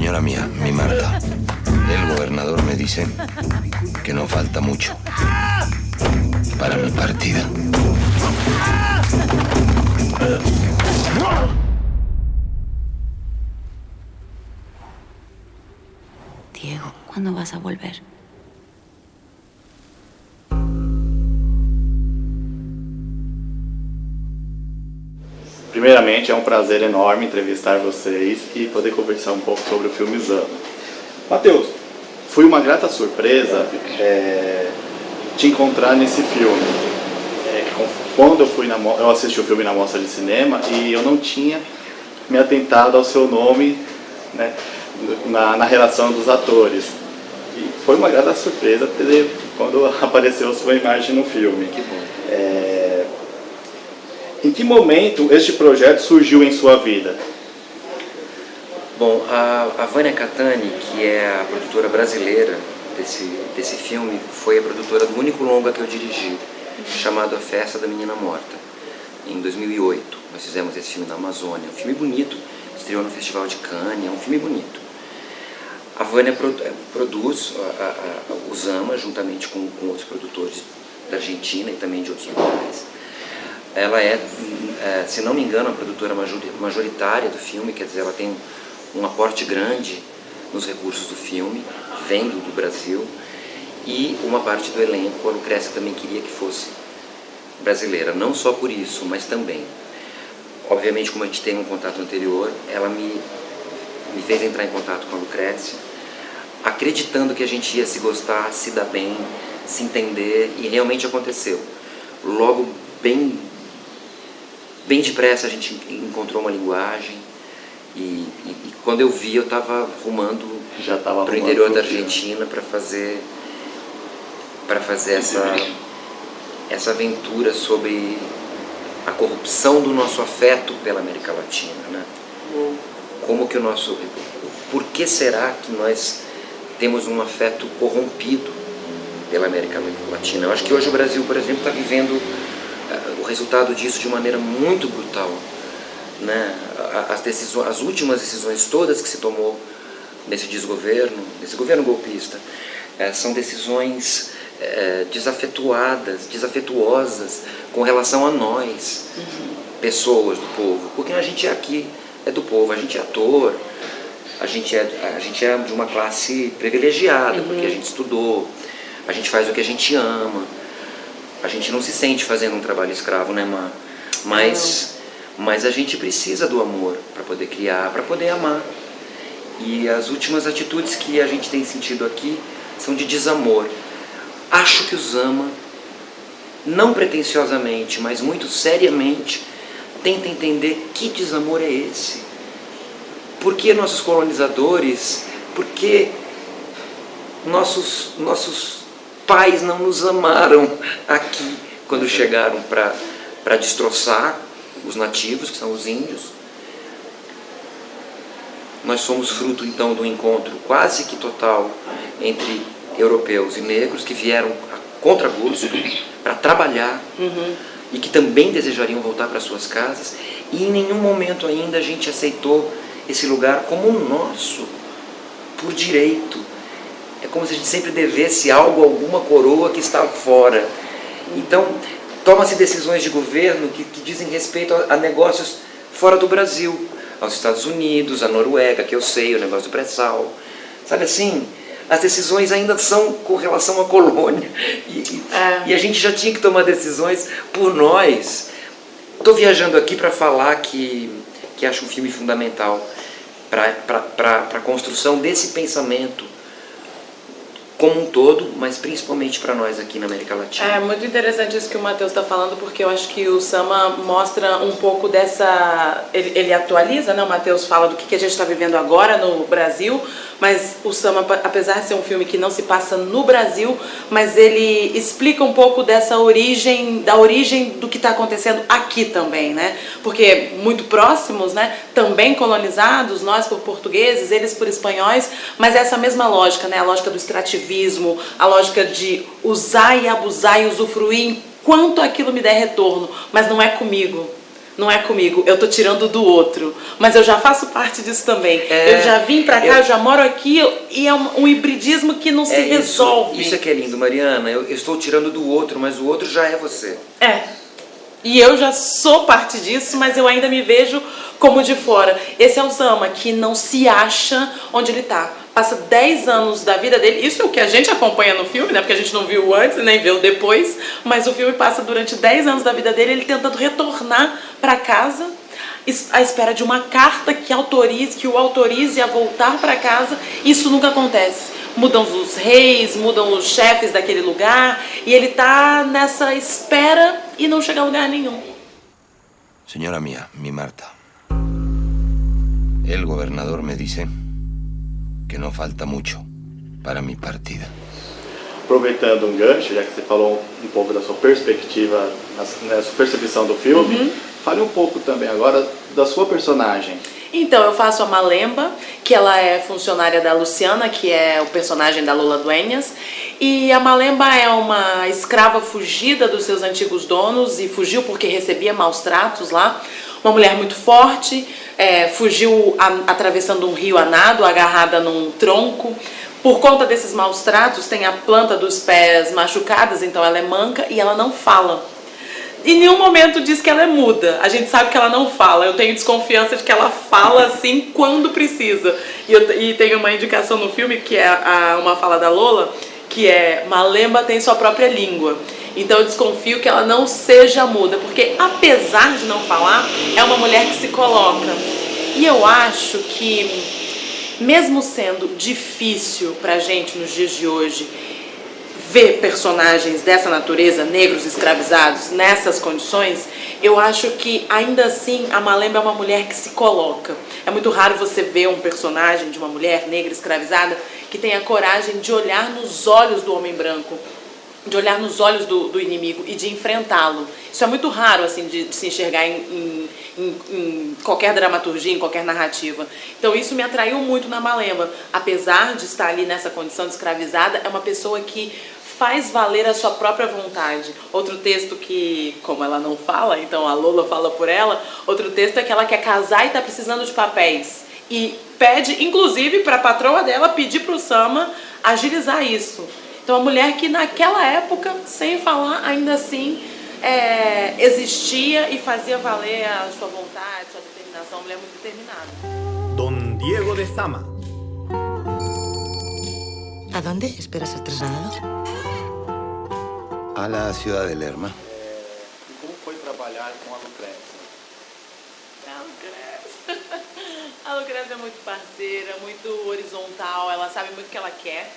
Señora mía, mi Marta, el gobernador me dice que no falta mucho para mi partida. Diego, ¿cuándo vas a volver? Primeiramente, é um prazer enorme entrevistar vocês e poder conversar um pouco sobre o filme Zama. Matheus, foi uma grata surpresa te encontrar nesse filme. Quando eu assisti o filme na mostra de cinema e eu não tinha me atentado ao seu nome, né, na relação dos atores. E foi uma grata surpresa quando apareceu a sua imagem no filme. Que bom. Em que momento este projeto surgiu em sua vida? Bom, a Vânia Catani, que é a produtora brasileira desse filme, foi a produtora do único longa que eu dirigi, chamado A Festa da Menina Morta, em 2008. Nós fizemos esse filme na Amazônia, um filme bonito, estreou no Festival de Cannes, é um filme bonito. A Vânia produz o Zama, juntamente com outros produtores da Argentina e também de outros lugares. Ela é, se não me engano, a produtora majoritária do filme, quer dizer, ela tem um aporte grande nos recursos do filme, vem do Brasil, e uma parte do elenco, a Lucrécia também queria que fosse brasileira, não só por isso, mas também. Obviamente, como a gente tem um contato anterior, ela me fez entrar em contato com a Lucrécia, acreditando que a gente ia se gostar, se dar bem, se entender, e realmente aconteceu. Logo, bem depressa a gente encontrou uma linguagem e quando eu vi eu estava rumando para o interior da Argentina para fazer essa aventura sobre a corrupção do nosso afeto pela América Latina, né? Como que por que será que nós temos um afeto corrompido pela América Latina? Eu acho que hoje o Brasil, por exemplo, está vivendo o resultado disso de maneira muito brutal, né? As últimas decisões todas que se tomou nesse governo golpista, são decisões desafetuosas com relação a nós, pessoas do povo, porque a gente aqui é do povo, a gente é ator, a gente é de uma classe privilegiada, porque a gente estudou, a gente faz o que a gente ama. A gente não se sente fazendo um trabalho escravo, né, Má? Mas a gente precisa do amor para poder criar, para poder amar. E as últimas atitudes que a gente tem sentido aqui são de desamor. Acho que o Zama, não pretensiosamente, mas muito seriamente, tenta entender que desamor é esse. Por que nossos colonizadores, por que nossos pais não nos amaram aqui quando chegaram para destroçar os nativos, que são os índios? Nós somos fruto então do encontro quase que total entre europeus e negros que vieram a contragosto para trabalhar e que também desejariam voltar para suas casas, e em nenhum momento ainda a gente aceitou esse lugar como um nosso, por direito. É como se a gente sempre devesse algo a alguma coroa que está fora. Então, toma-se decisões de governo que dizem respeito a negócios fora do Brasil, aos Estados Unidos, à Noruega, que eu sei, o negócio do pré-sal. Sabe assim, as decisões ainda são com relação à colônia. E a gente já tinha que tomar decisões por nós. Estou viajando aqui para falar que acho um filme fundamental para a construção desse pensamento como um todo, mas principalmente para nós aqui na América Latina. É muito interessante isso que o Matheus está falando, porque eu acho que o Zama mostra um pouco dessa... Ele atualiza, né? O Matheus fala do que a gente está vivendo agora no Brasil, mas o Zama, apesar de ser um filme que não se passa no Brasil, mas ele explica um pouco da origem do que está acontecendo aqui também, né? Porque muito próximos, né? Também colonizados, nós por portugueses, eles por espanhóis, mas essa mesma lógica, né? A lógica do extrativismo, a lógica de usar e abusar e usufruir enquanto aquilo me der retorno, mas não é comigo. não é comigo, eu tô tirando do outro. Mas eu já faço parte disso também. Eu já vim pra cá, eu já moro aqui e é um hibridismo que não se resolve. Isso é que é lindo, Mariana. Eu estou tirando do outro, mas o outro já é você. E eu já sou parte disso, mas eu ainda me vejo como de fora. Esse é o Zama, que não se acha onde ele tá. Passa 10 anos da vida dele, isso é o que a gente acompanha no filme, né? Porque a gente não viu antes nem viu depois, mas o filme passa durante 10 anos da vida dele, ele tentando retornar para casa, à espera de uma carta que o autorize a voltar para casa. Isso nunca acontece. Mudam os reis, mudam os chefes daquele lugar, e ele tá nessa espera e não chega a lugar nenhum. Señora mía, mi Marta, el gobernador me dice que no falta mucho para mi partida. Aproveitando um gancho, já que você falou um pouco da sua perspectiva, na sua percepção do filme, fale um pouco também agora da sua personagem. Então, eu faço a Malemba, que ela é funcionária da Luciana, que é o personagem da Lola Dueñas. E a Malemba é uma escrava fugida dos seus antigos donos e fugiu porque recebia maus tratos lá. Uma mulher muito forte, fugiu atravessando um rio a nado, agarrada num tronco. Por conta desses maus tratos, tem a planta dos pés machucadas, então ela é manca e ela não fala. Em nenhum momento diz que ela é muda. A gente sabe que ela não fala. Eu tenho desconfiança de que ela fala assim quando precisa. E tem uma indicação no filme, que é uma fala da Lola, que é: Malemba tem sua própria língua. Então eu desconfio que ela não seja muda, porque apesar de não falar, é uma mulher que se coloca. E eu acho que, mesmo sendo difícil pra gente nos dias de hoje ver personagens dessa natureza, negros escravizados, nessas condições, eu acho que ainda assim a Malemba é uma mulher que se coloca. É muito raro você ver um personagem de uma mulher negra escravizada que tenha coragem de olhar nos olhos do homem branco, de olhar nos olhos do inimigo e de enfrentá-lo. Isso é muito raro, assim, de se enxergar em qualquer dramaturgia, em qualquer narrativa. Então isso me atraiu muito na Malemba. Apesar de estar ali nessa condição de escravizada, é uma pessoa que faz valer a sua própria vontade. Outro texto que, como ela não fala, então a Lola fala por ela, outro texto é que ela quer casar e está precisando de papéis. E pede, inclusive, para a patroa dela pedir para o Sama agilizar isso. Então, a mulher que naquela época, sem falar, ainda assim, existia e fazia valer a sua vontade, sua determinação. Uma mulher muito determinada. Don Diego de Sama. ¿A dónde espera ser trasladado? A la ciudad de Lerma. E como foi trabalhar com a Lucrécia? A Lucrécia é muito parceira, muito horizontal, ela sabe muito o que ela quer.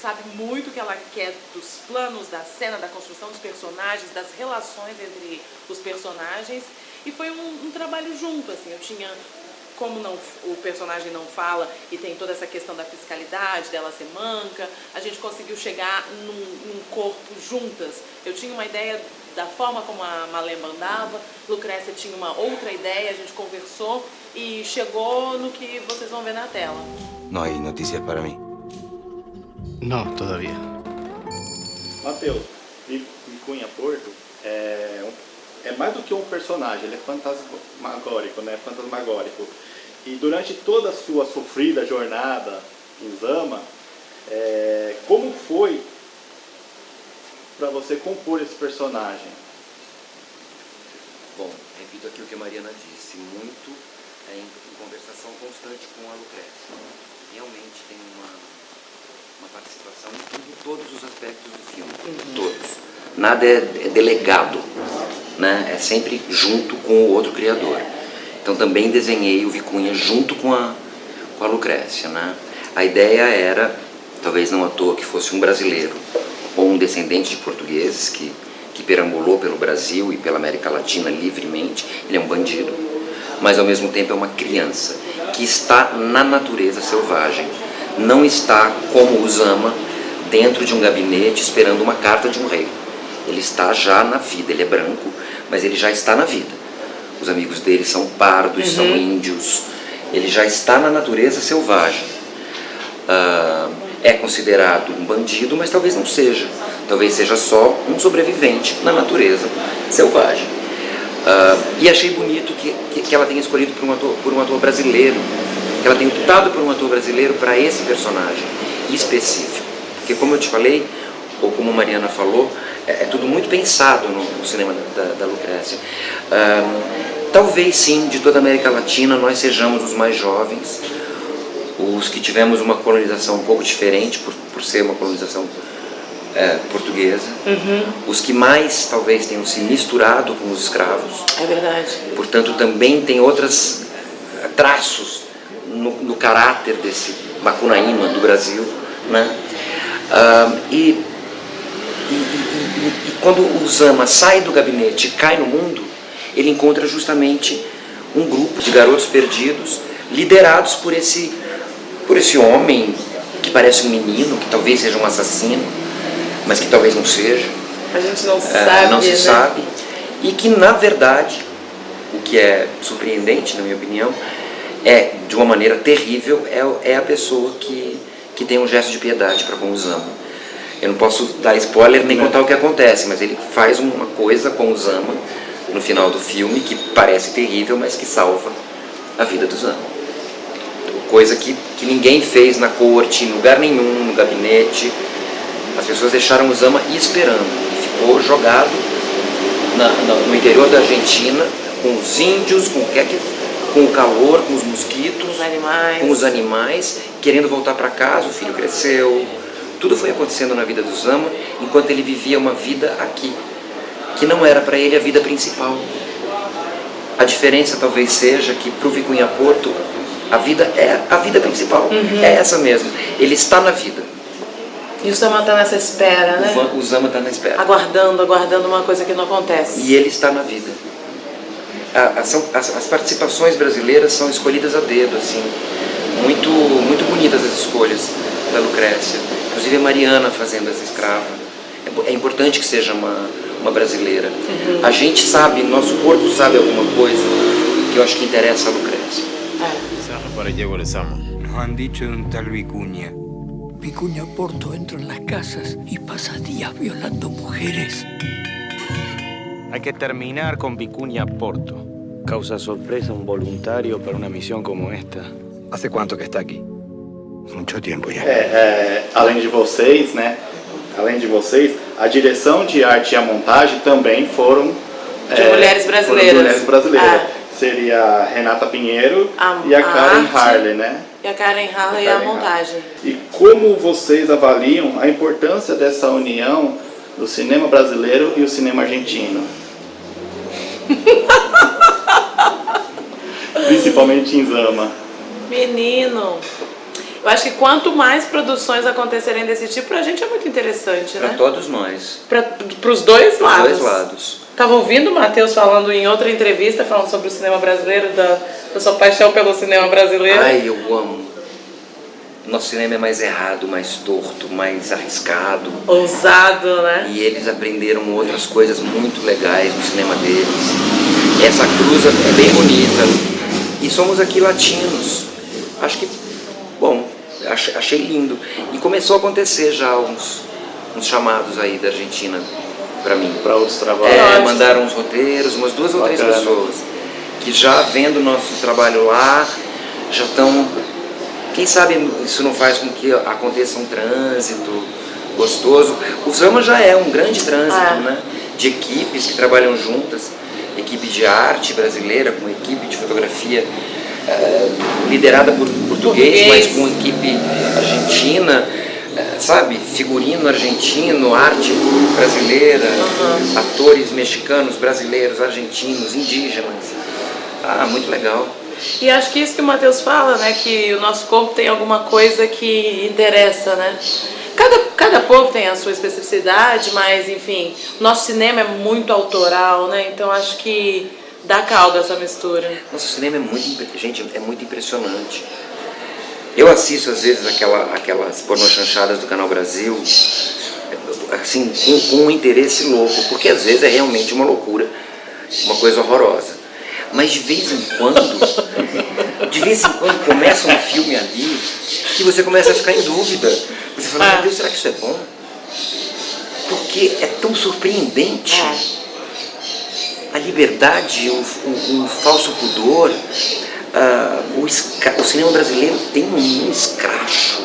Sabe muito o que ela quer dos planos, da cena, da construção dos personagens, das relações entre os personagens. E foi um trabalho junto, assim. Eu tinha, como o personagem não fala e tem toda essa questão da fiscalidade, dela ser manca, a gente conseguiu chegar num corpo juntas. Eu tinha uma ideia da forma como a Malemba andava, Lucrécia tinha uma outra ideia, a gente conversou e chegou no que vocês vão ver na tela. No hay noticias para mí. No, todavía. Matheus, Vicunha Porto é mais do que um personagem, ele é fantasmagórico, né? Fantasmagórico. E durante toda a sua sofrida jornada em Zama, como foi para você compor esse personagem? Bom, repito aqui o que a Mariana disse, muito em conversação constante com a Lucrécia. Realmente tem uma participação em todos os aspectos do filme, todos. Nada é delegado, né? É sempre junto com o outro criador. Então também desenhei o Vicunha junto com a Lucrécia, né? A ideia era, talvez não à toa, que fosse um brasileiro ou um descendente de portugueses que perambulou pelo Brasil e pela América Latina livremente. Ele é um bandido, mas ao mesmo tempo é uma criança que está na natureza selvagem. Não está, como o Zama, dentro de um gabinete esperando uma carta de um rei. Ele está já na vida, ele é branco, mas ele já está na vida. Os amigos dele são pardos, são índios. Ele já está na natureza selvagem. É considerado um bandido, mas talvez não seja. Talvez seja só um sobrevivente na natureza selvagem. E achei bonito que ela tenha escolhido por um ator brasileiro, que ela tenha optado por um ator brasileiro para esse personagem específico. Porque, como eu te falei, ou como a Mariana falou, é tudo muito pensado no cinema da Lucrécia. Talvez sim, de toda a América Latina, nós sejamos os mais jovens, os que tivemos uma colonização um pouco diferente, por ser uma colonização portuguesa, os que mais talvez tenham se misturado com os escravos. É verdade. Portanto, também tem outros traços no caráter desse Macunaíma do Brasil, né? E quando o Zama sai do gabinete e cai no mundo, ele encontra justamente um grupo de garotos perdidos, liderados por esse homem que parece um menino, que talvez seja um assassino, mas que talvez não seja. A gente não sabe, não se né? sabe. E que, na verdade, o que é surpreendente, na minha opinião, de uma maneira terrível, é a pessoa que tem um gesto de piedade para com o Zama. Eu não posso dar spoiler nem contar o que acontece, mas ele faz uma coisa com o Zama no final do filme que parece terrível, mas que salva a vida do Zama. Coisa que ninguém fez na corte, em lugar nenhum, no gabinete. As pessoas deixaram o Zama esperando. Ele ficou jogado no interior da Argentina, com os índios, com o calor, com os mosquitos, com os animais, querendo voltar para casa. O filho cresceu. Tudo foi acontecendo na vida do Zama enquanto ele vivia uma vida aqui, que não era para ele a vida principal. A diferença talvez seja que para o Vicunha Porto a vida é a vida principal, é essa mesmo. Ele está na vida. E o Zama está nessa espera, né? O Zama está na espera. Aguardando uma coisa que não acontece. E ele está na vida. As participações brasileiras são escolhidas a dedo, assim. Muito, muito bonitas as escolhas da Lucrécia. Inclusive a Mariana fazendo essa escrava. É importante que seja uma brasileira. A gente sabe, nosso corpo sabe alguma coisa que eu acho que interessa a Lucrécia. Mensaje para Diego Lezama. Nos han dicho de un tal Vicuña. Vicuña Porto entra en las casas y pasa días violando mujeres. Hay que terminar con Vicuña Porto. Causa sorpresa un voluntario para una misión como esta. ¿Hace cuánto que está aquí? Mucho tiempo ya. Além de vocês, né? Além de vocês, a direção de arte e a montagem também foram de mulheres brasileiras. Seria a Renata Pinheiro e a Karen Harley, né? E a Karen Harley e a montagem. E como vocês avaliam a importância dessa união do cinema brasileiro e o cinema argentino? Principalmente em Zama. Menino, eu acho que quanto mais produções acontecerem desse tipo, pra gente é muito interessante, né? Para todos nós. Para os dois lados. Os dois lados. Estava ouvindo o Matheus falando em outra entrevista, falando sobre o cinema brasileiro, da sua paixão pelo cinema brasileiro. Ai, eu amo. Nosso cinema é mais errado, mais torto, mais arriscado. Ousado, né? E eles aprenderam outras coisas muito legais no cinema deles. Essa cruz é bem bonita. E somos aqui latinos. Acho que, bom, achei lindo. E começou a acontecer já uns chamados aí da Argentina para mim. Para outros trabalhos. Mandaram uns roteiros, umas 2 ou 3 pessoas que já vendo o nosso trabalho lá, já estão... Quem sabe isso não faz com que aconteça um trânsito gostoso. O Zama já é um grande trânsito, né? De equipes que trabalham juntas. Equipe de arte brasileira com equipe de fotografia liderada por português, mas com equipe argentina, sabe? Figurino argentino, arte brasileira, atores mexicanos, brasileiros, argentinos, indígenas. Muito legal. E acho que isso que o Matheus fala, né, que o nosso corpo tem alguma coisa que interessa, né? Cada povo tem a sua especificidade, mas enfim, nosso cinema é muito autoral, né? Então acho que dá caldo essa mistura. Nosso cinema é muito impressionante. Eu assisto às vezes aquelas pornochanchadas do Canal Brasil, assim, com um interesse louco, porque às vezes é realmente uma loucura, uma coisa horrorosa. Mas de vez em quando começa um filme ali que você começa a ficar em dúvida. Você fala, meu Deus, será que isso é bom? Porque é tão surpreendente. a liberdade, o falso pudor. O cinema brasileiro tem um escracho.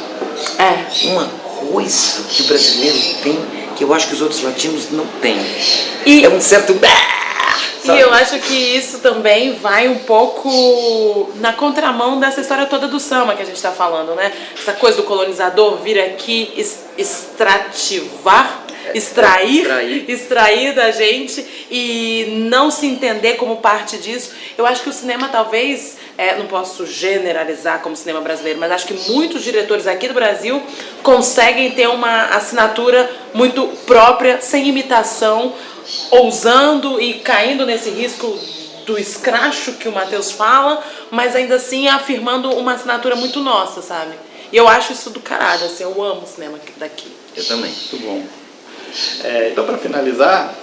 Uma coisa que o brasileiro tem que eu acho que os outros latinos não têm. E é um certo... E eu acho que isso também vai um pouco na contramão dessa história toda do samba que a gente está falando, né? Essa coisa do colonizador vir aqui extrair da gente e não se entender como parte disso. Eu acho que o cinema talvez, não posso generalizar como cinema brasileiro, mas acho que muitos diretores aqui do Brasil conseguem ter uma assinatura muito própria, sem imitação, ousando e caindo nesse risco do escracho que o Matheus fala, mas ainda assim afirmando uma assinatura muito nossa, sabe? E eu acho isso do caralho, assim, eu amo o cinema daqui. Eu também. Muito bom. Então, para finalizar,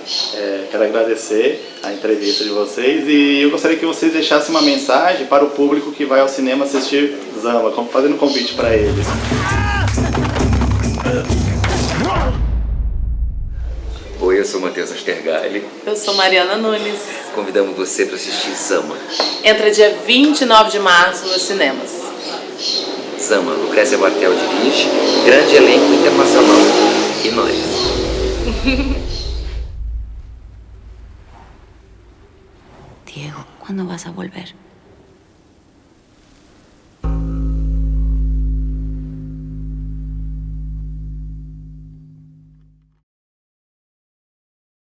quero agradecer a entrevista de vocês e eu gostaria que vocês deixassem uma mensagem para o público que vai ao cinema assistir Zamba, fazendo um convite para eles. Oi, eu sou Matheus Astergalli. Eu sou Mariana Nunes. Convidamos você para assistir Zama. Entra dia 29 de março nos cinemas. Zama, Lucrécia Bartel dirige, grande elenco internacional. E nós. Diego, ¿cuándo vas a volver?